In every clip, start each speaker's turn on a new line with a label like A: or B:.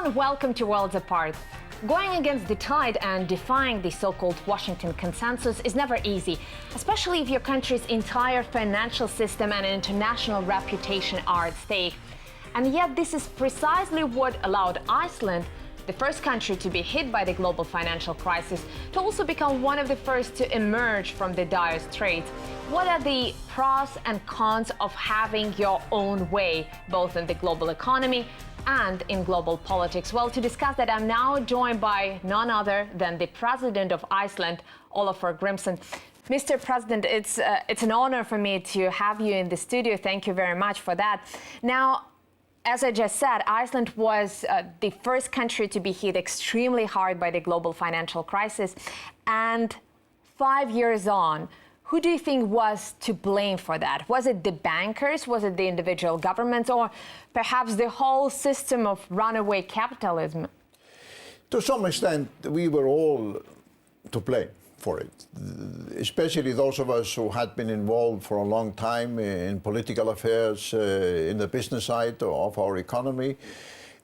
A: everyone, welcome to Worlds Apart. Going against the tide and defying the so-called Washington consensus is never easy, especially if your country's entire financial system and international reputation are at stake. And yet this is precisely what allowed Iceland, the first country to be hit by the global financial crisis, to also become one of the first to emerge from the dire straits. What are the pros and cons of having your own way, both in the global economy and in global politics? Well, to discuss that, I'm now joined by none other than the President of Iceland, Olafur Grimsson. Mr. President, it's an honor for me to have you in the studio. Thank you very much for that. Now, as I just said, Iceland was the first country to be hit extremely hard by the global financial crisis. And 5 years on, who do you think was to blame for that? Was it the bankers? Was it the individual governments? Or perhaps the whole system of runaway capitalism?
B: To some extent, we were all to blame for it, especially those of us who had been involved for a long time in political affairs, in the business side of our economy,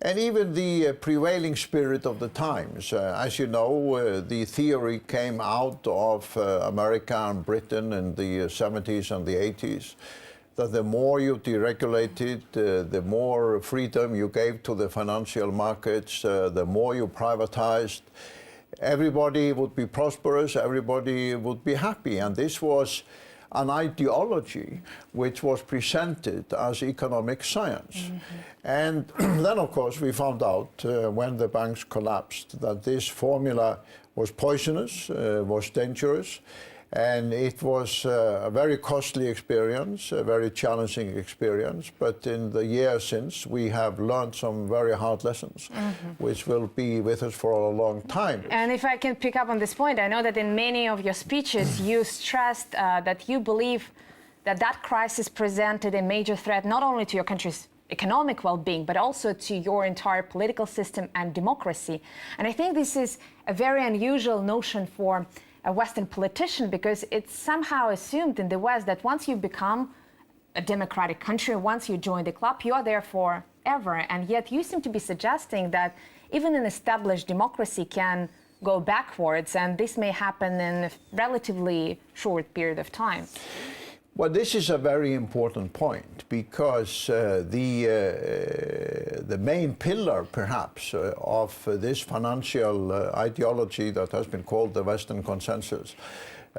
B: and even the prevailing spirit of the times. As you know, the theory came out of America and Britain in the 70s and the 80s, that the more you deregulated, the more freedom you gave to the financial markets, the more you privatized, everybody would be prosperous, everybody would be happy. And this was an ideology which was presented as economic science. Mm-hmm. And then, of course, we found out when the banks collapsed that this formula was poisonous, was dangerous, and it was a very costly experience, a very challenging experience. But in the years since, we have learned some very hard lessons, which will be with us for a long time.
A: And if I can pick up on this point, I know that in many of your speeches, you stressed that you believe that that crisis presented a major threat not only to your country's economic well-being, but also to your entire political system and democracy. And I think this is a very unusual notion for a Western politician, because it's somehow assumed in the West that once you become a democratic country, once you join the club, you are there forever. And yet you seem to be suggesting that even an established democracy can go backwards, and this may happen in a relatively short period of time.
B: Well, this is a very important point, because the main pillar, perhaps, of this financial ideology that has been called the Western consensus,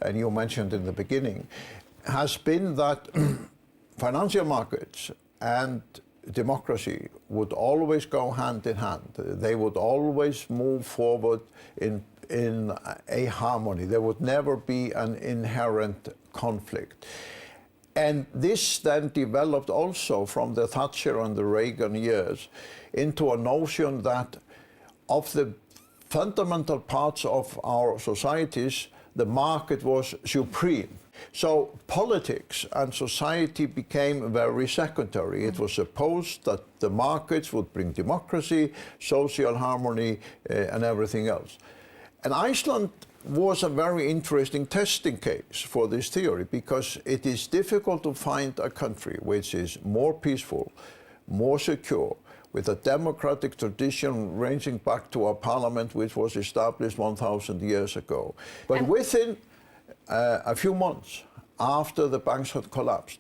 B: and you mentioned in the beginning, has been that financial markets and democracy would always go hand in hand. They would always move forward in a harmony. There would never be an inherent conflict. And this then developed also from the Thatcher and the Reagan years into a notion that of the fundamental parts of our societies, the market was supreme. So politics and society became very secondary. It was supposed that the markets would bring democracy, social harmony, and everything else. And Iceland was a very interesting testing case for this theory, because it is difficult to find a country which is more peaceful, more secure, with a democratic tradition ranging back to a parliament which was established 1,000 years ago. But within a few months after the banks had collapsed,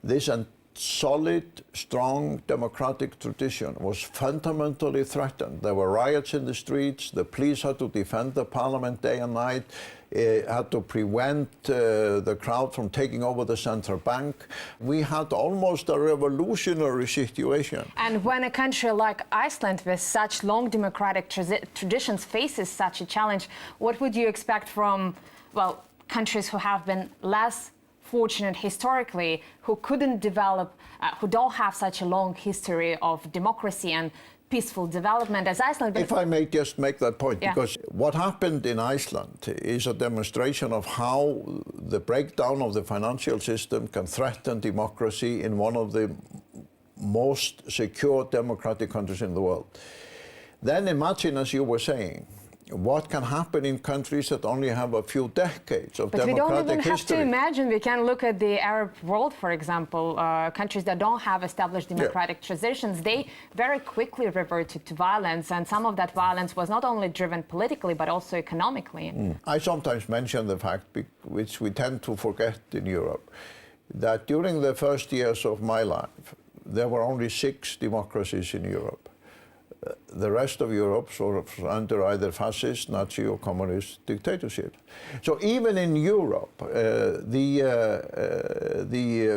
B: this solid, strong democratic tradition was fundamentally threatened. There were riots in the streets, the police had to defend the parliament day and night, had to prevent the crowd from taking over the central bank. We had almost a revolutionary situation.
A: And when a country like Iceland with such long democratic traditions faces such a challenge, what would you expect from, well, countries who have been less fortunate historically, who couldn't develop, who don't have such a long history of democracy and peaceful development as Iceland?
B: If I may just make that point, because what happened in Iceland is a demonstration of how the breakdown of the financial system can threaten democracy in one of the most secure democratic countries in the world. Then imagine, as you were saying, what can happen in countries that only have a few decades of
A: but
B: democratic history.
A: But we don't even have to imagine. We can look at the Arab world, for example, countries that don't have established democratic traditions. They very quickly reverted to violence, and some of that violence was not only driven politically, but also economically.
B: I sometimes mention the fact, which we tend to forget in Europe, that during the first years of my life, there were only 6 democracies in Europe. The rest of Europe sort of under either fascist, Nazi or communist dictatorship. So even in Europe, the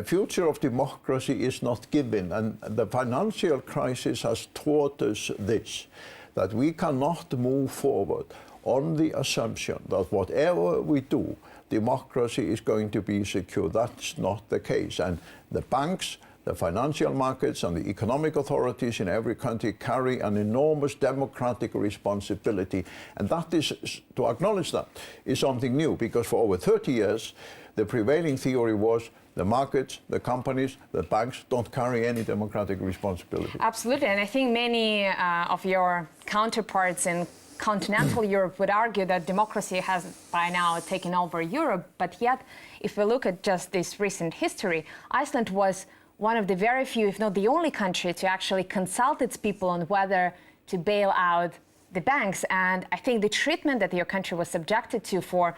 B: future of democracy is not given, and the financial crisis has taught us this, that we cannot move forward on the assumption that whatever we do, democracy is going to be secure. That's not the case, and the banks, the financial markets and the economic authorities in every country carry an enormous democratic responsibility. And that is, to acknowledge that, is something new, because for over 30 years, the prevailing theory was the markets, the companies, the banks don't carry any democratic responsibility.
A: Absolutely, and I think many of your counterparts in continental Europe would argue that democracy has by now taken over Europe, but yet, if we look at just this recent history, Iceland was one of the very few, if not the only country, to actually consult its people on whether to bail out the banks. And I think the treatment that your country was subjected to for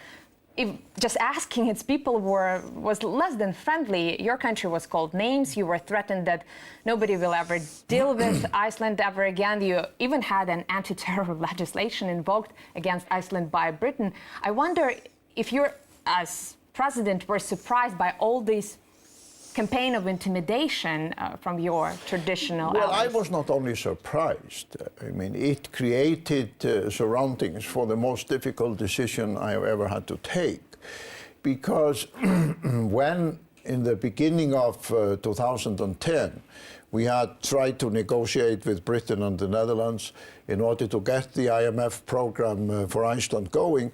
A: just asking its people was less than friendly. Your country was called names. You were threatened that nobody will ever deal with Iceland ever again. You even had an anti-terror legislation invoked against Iceland by Britain. I wonder if you, as president, were surprised by all these campaign of intimidation from your traditional
B: Well,
A: allies.
B: I was not only surprised. I mean, it created surroundings for the most difficult decision I have ever had to take. Because when, in the beginning of 2010, we had tried to negotiate with Britain and the Netherlands in order to get the IMF program for Iceland going,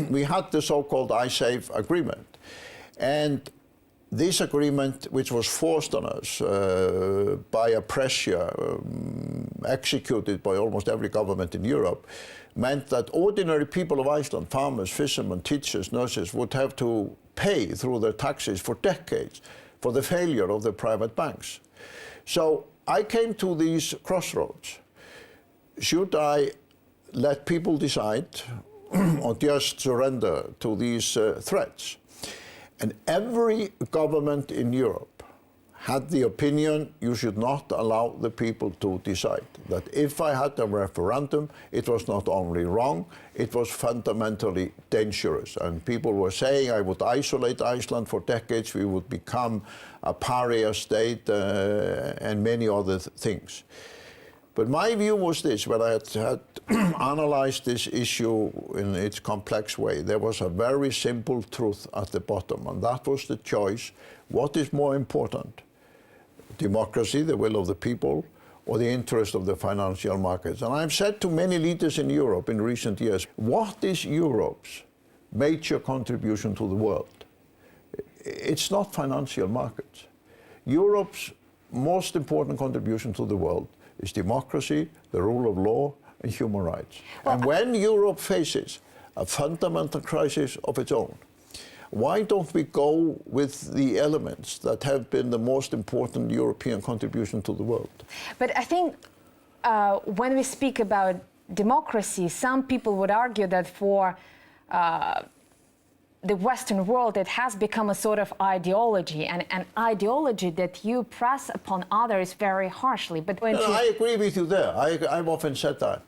B: we had the so-called I-Save agreement. And this agreement, which was forced on us by a pressure executed by almost every government in Europe, meant that ordinary people of Iceland, farmers, fishermen, teachers, nurses, would have to pay through their taxes for decades for the failure of the private banks. So I came to these crossroads. Should I let people decide or just surrender to these threats? And every government in Europe had the opinion you should not allow the people to decide. That if I had a referendum, it was not only wrong, it was fundamentally dangerous. And people were saying I would isolate Iceland for decades, we would become a pariah state and many other things. But my view was this: when I had analyzed this issue in its complex way, there was a very simple truth at the bottom, and that was the choice. What is more important? Democracy, the will of the people, or the interest of the financial markets? And I've said to many leaders in Europe in recent years, what is Europe's major contribution to the world? It's not financial markets. Europe's most important contribution to the world is democracy, the rule of law, and human rights. Well, and when Europe faces a fundamental crisis of its own, why don't we go with the elements that have been the most important European contribution to the world?
A: But I think when we speak about democracy, some people would argue that for the Western world, it has become a sort of ideology, and an ideology that you press upon others very harshly. But when
B: I agree with you there. I've often said that.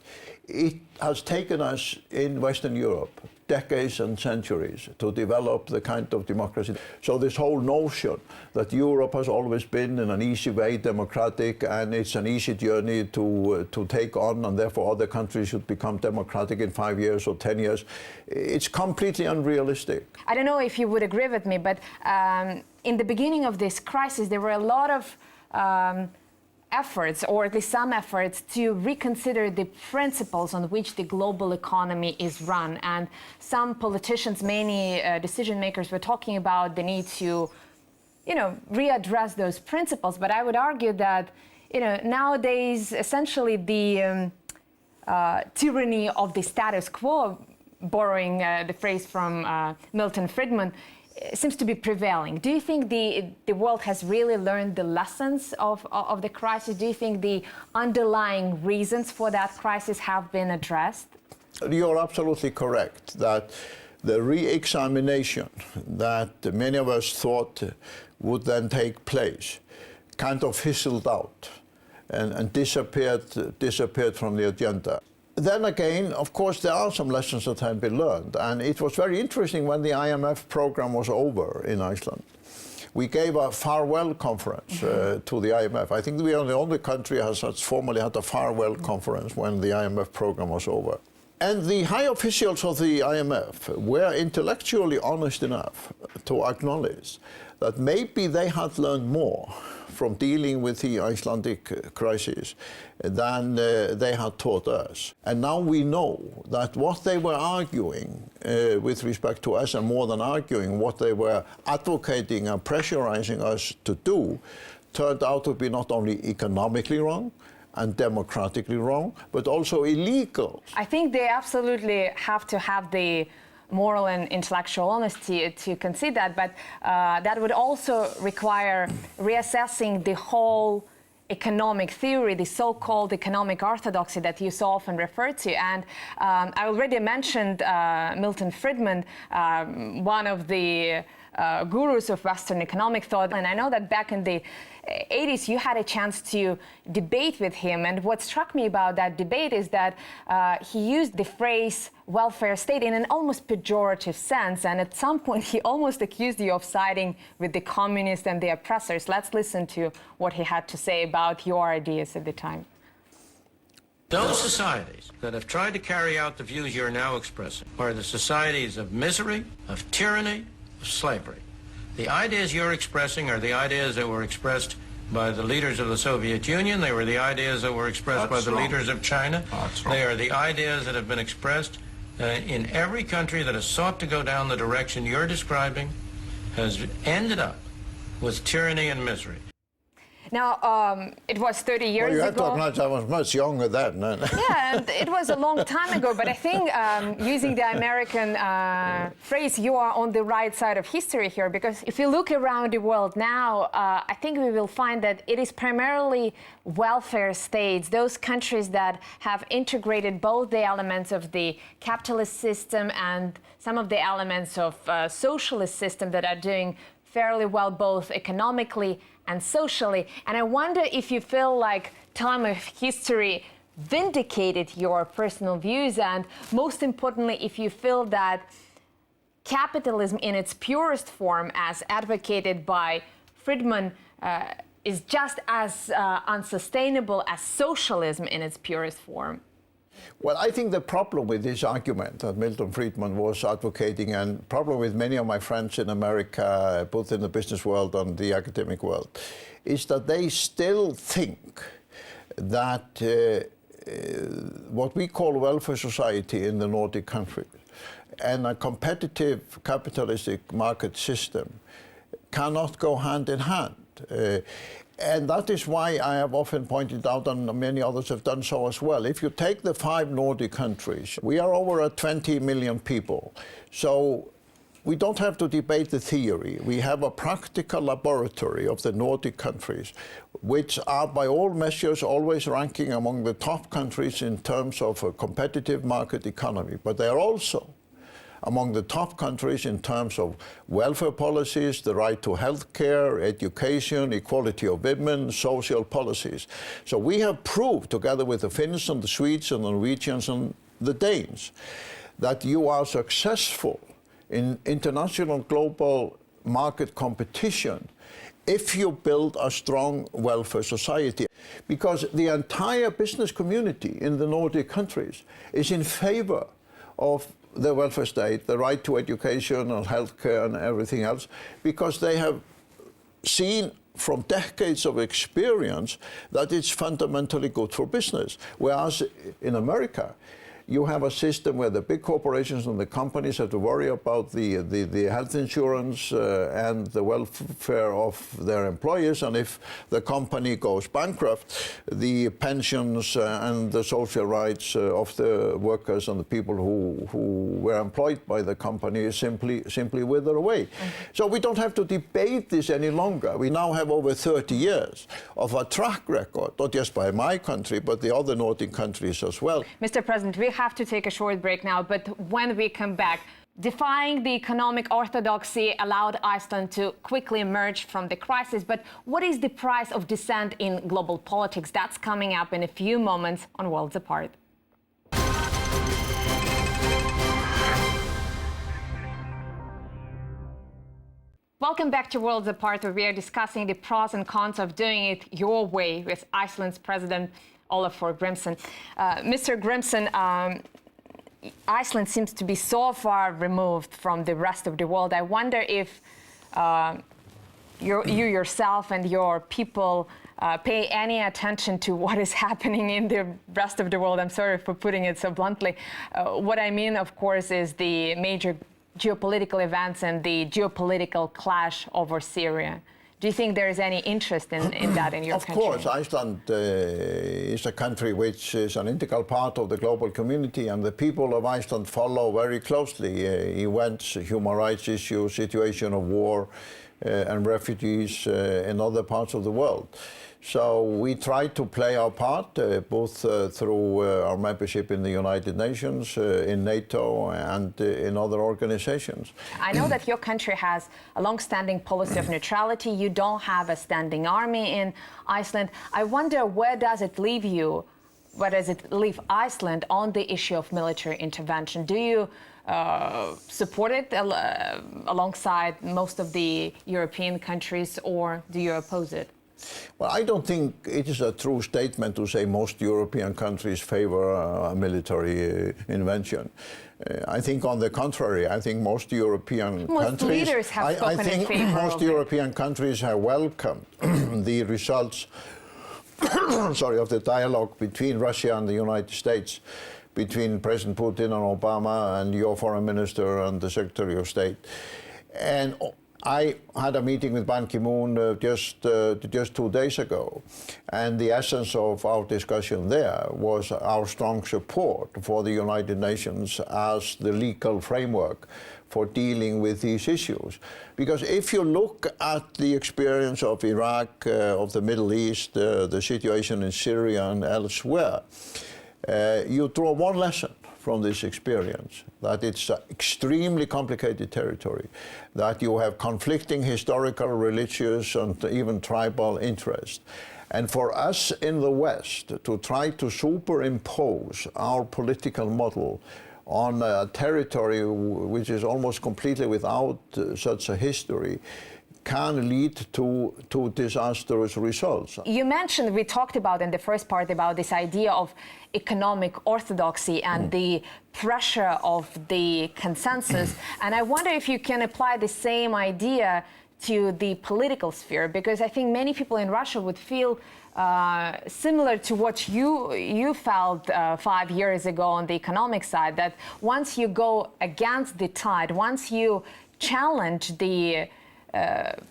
B: It has taken us in Western Europe decades and centuries to develop the kind of democracy. So this whole notion that Europe has always been in an easy way democratic and it's an easy journey to take on, and therefore other countries should become democratic in 5 years or 10 years, it's completely unrealistic.
A: I don't know if you would agree with me, but in the beginning of this crisis, there were a lot of efforts, or at least some efforts, to reconsider the principles on which the global economy is run. And some politicians, many decision makers, were talking about the need to, readdress those principles. But I would argue that, nowadays, essentially the tyranny of the status quo, borrowing the phrase from Milton Friedman, seems to be prevailing. Do you think the world has really learned the lessons of the crisis? Do you think the underlying reasons for that crisis have been addressed?
B: You're absolutely correct that the re-examination that many of us thought would then take place kind of fizzled out and disappeared from the agenda. Then again, of course, there are some lessons that have been learned, and it was very interesting when the IMF program was over in Iceland. We gave a farewell conference to the IMF. I think we are the only country that has formally had a farewell conference when the IMF program was over. And the high officials of the IMF were intellectually honest enough to acknowledge that maybe they had learned more from dealing with the Icelandic crisis than they had taught us. And now we know that what they were arguing with respect to us, and more than arguing, what they were advocating and pressurizing us to do, turned out to be not only economically wrong and democratically wrong, but also illegal.
A: I think they absolutely have to have the moral and intellectual honesty to concede that, but that would also require reassessing the whole economic theory, the so-called economic orthodoxy that you so often refer to. And I already mentioned Milton Friedman, one of the gurus of Western economic thought, and I know that back in the 80s you had a chance to debate with him, and what struck me about that debate is that he used the phrase welfare state in an almost pejorative sense, and at some point he almost accused you of siding with the communists and the oppressors. Let's listen to what he had to say about your ideas at the time.
C: Those societies that have tried to carry out the views you're now expressing are the societies of misery, of tyranny, of slavery. The ideas you're expressing are the ideas that were expressed by the leaders of the Soviet Union. They were the ideas that were expressed by the leaders of China. They are the ideas that have been expressed in every country that has sought to go down the direction you're describing, has ended up with tyranny and misery.
A: Now, it was 30 years ago.
B: Well, you have to acknowledge I was much younger then.
A: Yeah, and it was a long time ago, but I think using the American phrase, you are on the right side of history here, because if you look around the world now, I think we will find that it is primarily welfare states, those countries that have integrated both the elements of the capitalist system and some of the elements of socialist system that are doing fairly well both economically and socially. And I wonder if you feel like time of history vindicated your personal views, and most importantly, if you feel that capitalism in its purest form, as advocated by Friedman, is just as unsustainable as socialism in its purest form.
B: Well, I think the problem with this argument that Milton Friedman was advocating, and problem with many of my friends in America, both in the business world and the academic world, is that they still think that what we call welfare society in the Nordic countries and a competitive capitalistic market system cannot go hand in hand. And that is why I have often pointed out, and many others have done so as well, if you take the 5 Nordic countries, we are over 20 million people. So we don't have to debate the theory. We have a practical laboratory of the Nordic countries, which are by all measures always ranking among the top countries in terms of a competitive market economy. But they are also among the top countries in terms of welfare policies, the right to health care, education, equality of women, social policies. So we have proved, together with the Finns and the Swedes and the Norwegians and the Danes, that you are successful in international global market competition if you build a strong welfare society. Because the entire business community in the Nordic countries is in favor of the welfare state, the right to education and healthcare and everything else, because they have seen from decades of experience that it's fundamentally good for business. Whereas in America, you have a system where the big corporations and the companies have to worry about the health insurance and the welfare of their employees, and if the company goes bankrupt, the pensions and the social rights of the workers and the people who were employed by the company simply wither away. So we don't have to debate this any longer. We now have over 30 years of a track record, not just by my country, but the other Nordic countries as well.
A: Mr. President, we have to take a short break now, but when we come back, defying the economic orthodoxy allowed Iceland to quickly emerge from the crisis. But what is the price of dissent in global politics? That's coming up in a few moments on Worlds Apart. Welcome back to Worlds Apart, where we are discussing the pros and cons of doing it your way with Iceland's President Olafur Grimsson. Mr. Grimsson, Iceland seems to be so far removed from the rest of the world. I wonder if you yourself and your people pay any attention to what is happening in the rest of the world. I'm sorry for putting it so bluntly. What I mean, of course, is the major geopolitical events and the geopolitical clash over Syria. Do you think there is any interest in that in your country?
B: Of course, Iceland is a country which is an integral part of the global community, and the people of Iceland follow very closely events, human rights issues, situation of war and refugees in other parts of the world. So we try to play our part, both through our membership in the United Nations, in NATO, and in other organizations.
A: I know that your country has a long-standing policy of neutrality. You don't have a standing army in Iceland. I wonder, where does it leave you? Where does it leave Iceland on the issue of military intervention? Do you support it alongside most of the European countries, or do you oppose it?
B: Well, I don't think it is a true statement to say most European countries favor a military intervention. I think, on the contrary, I think most European countries,
A: leaders have spoken
B: I think
A: in favor
B: most European countries have welcomed the results of the dialogue between Russia and the United States, between President Putin and Obama and your foreign minister and the Secretary of State. And I had a meeting with Ban Ki-moon just 2 days ago, and the essence of our discussion there was our strong support for the United Nations as the legal framework for dealing with these issues. Because if you look at the experience of Iraq, of the Middle East, the situation in Syria and elsewhere, you draw one lesson from this experience, that it's an extremely complicated territory, that you have conflicting historical, religious, and even tribal interests. And for us in the West to try to superimpose our political model on a territory which is almost completely without such a history can lead to disastrous results.
A: You mentioned, we talked about in the first part about this idea of economic orthodoxy and the pressure of the consensus. And I wonder if you can apply the same idea to the political sphere, because I think many people in Russia would feel similar to what you felt 5 years ago on the economic side, that once you go against the tide, once you challenge the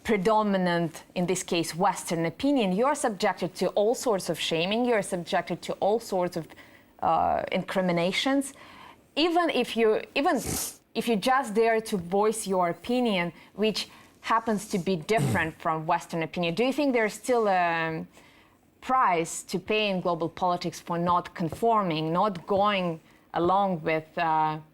A: predominant, in this case, Western opinion, you're subjected to all sorts of shaming, you're subjected to all sorts of incriminations. Even if you just dare to voice your opinion, which happens to be different from Western opinion, do you think there's still a price to pay in global politics for not conforming, not going along with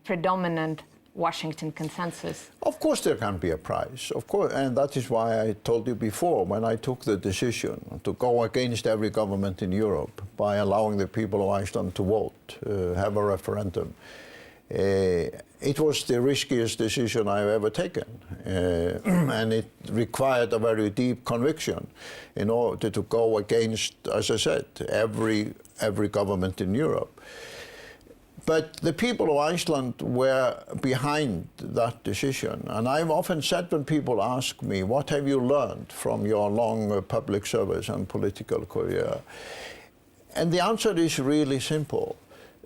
A: predominant Washington consensus?
B: Of course there can be a price, of course, and that is why I told you before, when I took the decision to go against every government in Europe by allowing the people of Iceland to vote, have a referendum. It was the riskiest decision I've ever taken, and it required a very deep conviction in order to go against, as I said, every government in Europe. But the people of Iceland were behind that decision. And I've often said, when people ask me, what have you learned from your long public service and political career? And the answer is really simple.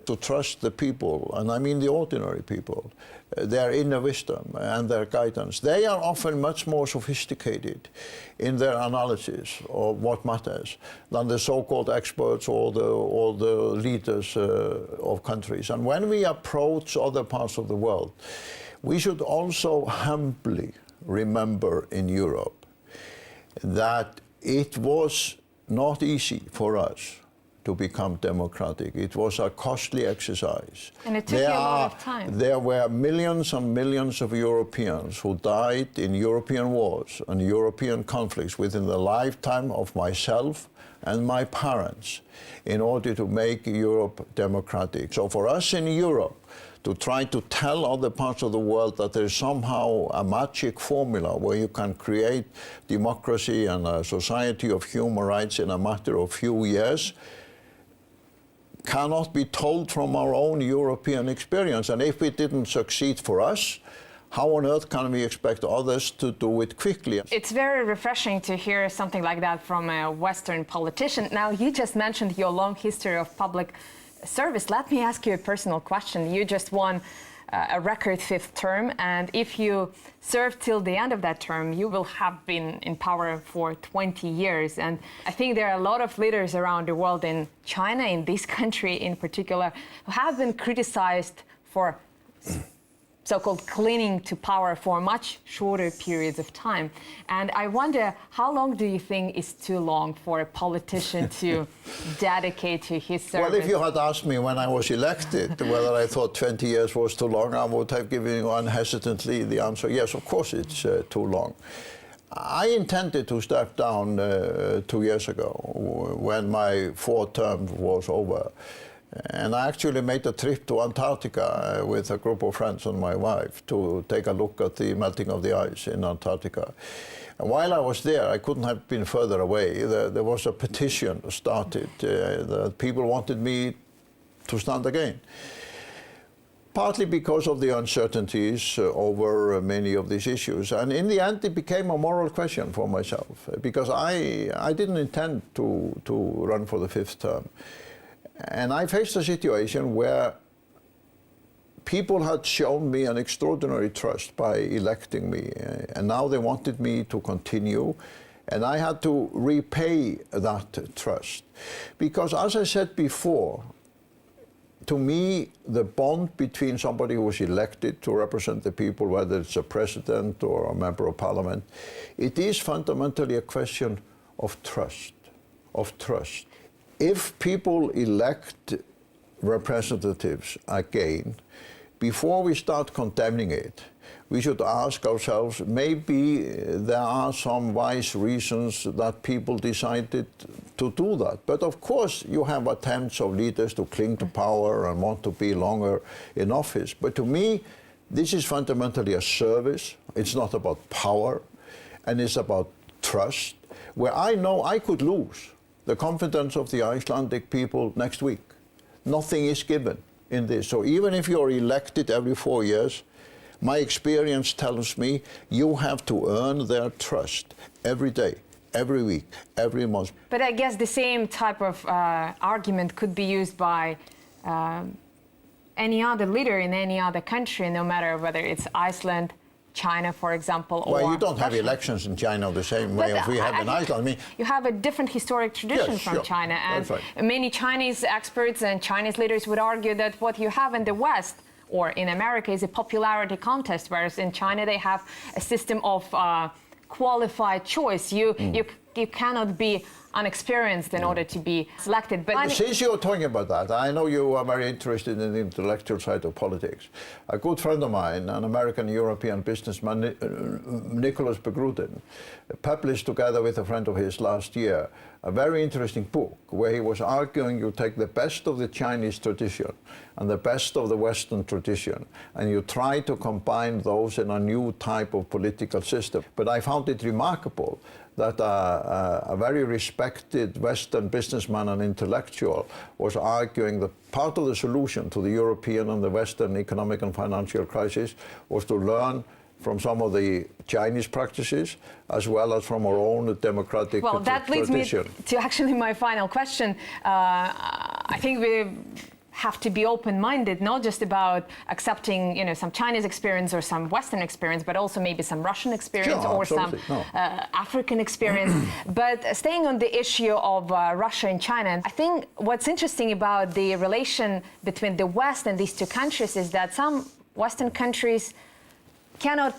B: to trust the people, and I mean the ordinary people, their inner wisdom and their guidance. They are often much more sophisticated in their analysis of what matters than the so-called experts or the leaders of countries. And when we approach other parts of the world, we should also humbly remember in Europe that it was not easy for us to become democratic. It was a costly exercise.
A: And it took you a lot of time.
B: There were millions and millions of Europeans who died in European wars and European conflicts within the lifetime of myself and my parents in order to make Europe democratic. So for us in Europe, to try to tell other parts of the world that there is somehow a magic formula where you can create democracy and a society of human rights in a matter of few years cannot be told from our own European experience. And if it didn't succeed for us, how on earth can we expect others to do it quickly?
A: It's very refreshing to hear something like that from a Western politician. Now, you just mentioned your long history of public service. Let me ask you a personal question. You just won a record 5th term, and if you serve till the end of that term, you will have been in power for 20 years. And I think there are a lot of leaders around the world, in China, in this country in particular, who have been criticized for so-called clinging to power for much shorter periods of time. And I wonder, how long do you think is too long for a politician to dedicate to his service?
B: Well, if you had asked me when I was elected whether I thought 20 years was too long, I would have given you unhesitantly the answer, yes, of course it's too long. I intended to step down 2 years ago when my 4th term was over. And I actually made a trip to Antarctica with a group of friends and my wife to take a look at the melting of the ice in Antarctica. And while I was there, I couldn't have been further away. There was a petition started that people wanted me to stand again. Partly because of the uncertainties over many of these issues. And in the end, it became a moral question for myself, because I didn't intend to run for the 5th term. And I faced a situation where people had shown me an extraordinary trust by electing me, and now they wanted me to continue, and I had to repay that trust. Because as I said before, to me, the bond between somebody who was elected to represent the people, whether it's a president or a member of parliament, it is fundamentally a question of trust, If people elect representatives again, before we start condemning it, we should ask ourselves, maybe there are some wise reasons that people decided to do that. But of course, you have attempts of leaders to cling to power and want to be longer in office. But to me, this is fundamentally a service. It's not about power, and it's about trust, where I know I could lose the confidence of the Icelandic people next week. Nothing is given in this. So even if you're elected every 4 years, my experience tells me you have to earn their trust every day, every week, every month.
A: But I guess the same type of argument could be used by any other leader in any other country, no matter whether it's Iceland, China, for example, or
B: well, you don't have
A: Russia.
B: elections in China the same way as we have in Iceland. I mean,
A: you have a different historic tradition
B: yes,
A: from
B: sure.
A: China, and
B: right.
A: many Chinese experts and Chinese leaders would argue that what you have in the West or in America is a popularity contest, whereas in China they have a system of qualified choice. You cannot be unexperienced in order to be selected. But
B: since you're talking about that, I know you are very interested in the intellectual side of politics. A good friend of mine, an American-European businessman, Nicholas Begrudin, published together with a friend of his last year a very interesting book where he was arguing you take the best of the Chinese tradition and the best of the Western tradition, and you try to combine those in a new type of political system. But I found it remarkable that a very respected Western businessman and intellectual was arguing that part of the solution to the European and the Western economic and financial crisis was to learn from some of the Chinese practices as well as from our own democratic tradition.
A: Well, that leads me to actually my final question. I think we have to be open-minded, not just about accepting, some Chinese experience or some Western experience, but also maybe some Russian experience or some African experience. But staying on the issue of Russia and China, I think what's interesting about the relation between the West and these two countries is that some Western countries cannot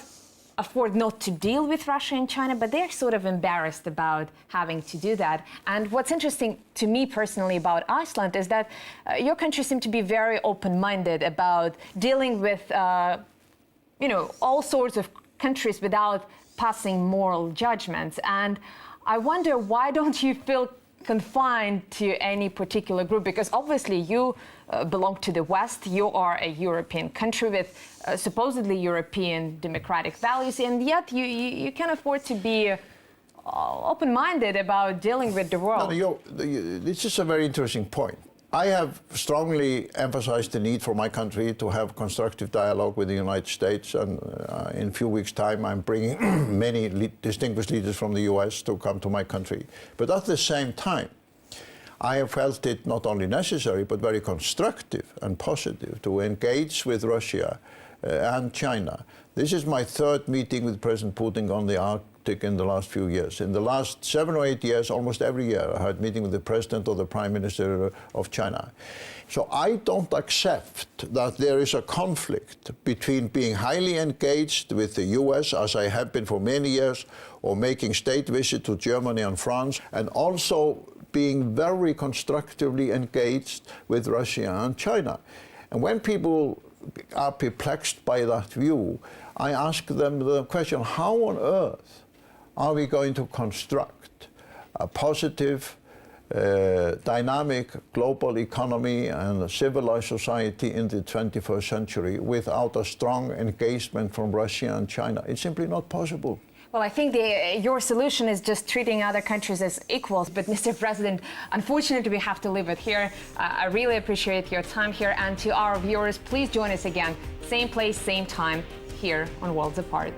A: afford not to deal with Russia and China, but they're sort of embarrassed about having to do that. And what's interesting to me personally about Iceland is that your country seemed to be very open-minded about dealing with, all sorts of countries without passing moral judgments. And I wonder, why don't you feel confined to any particular group? Because obviously you belong to the West, you are a European country with supposedly European democratic values, and yet you can afford to be open-minded about dealing with the world.
B: This is a very interesting point. I have strongly emphasized the need for my country to have constructive dialogue with the United States, and in a few weeks' time I'm bringing many distinguished leaders from the US to come to my country. But at the same time, I have felt it not only necessary but very constructive and positive to engage with Russia and China. This is my third meeting with President Putin on the Arctic in the last few years. In the last 7 or 8 years, almost every year, I had a meeting with the President or the Prime Minister of China. So I don't accept that there is a conflict between being highly engaged with the US, as I have been for many years, or making state visits to Germany and France, and also being very constructively engaged with Russia and China. And when people are perplexed by that view, I ask them the question, how on earth are we going to construct a positive, dynamic global economy and a civilized society in the 21st century without a strong engagement from Russia and China? It's simply not possible.
A: Well, I think your solution is just treating other countries as equals. But, Mr. President, unfortunately, we have to leave it here. I really appreciate your time here. And to our viewers, please join us again. Same place, same time, here on Worlds Apart.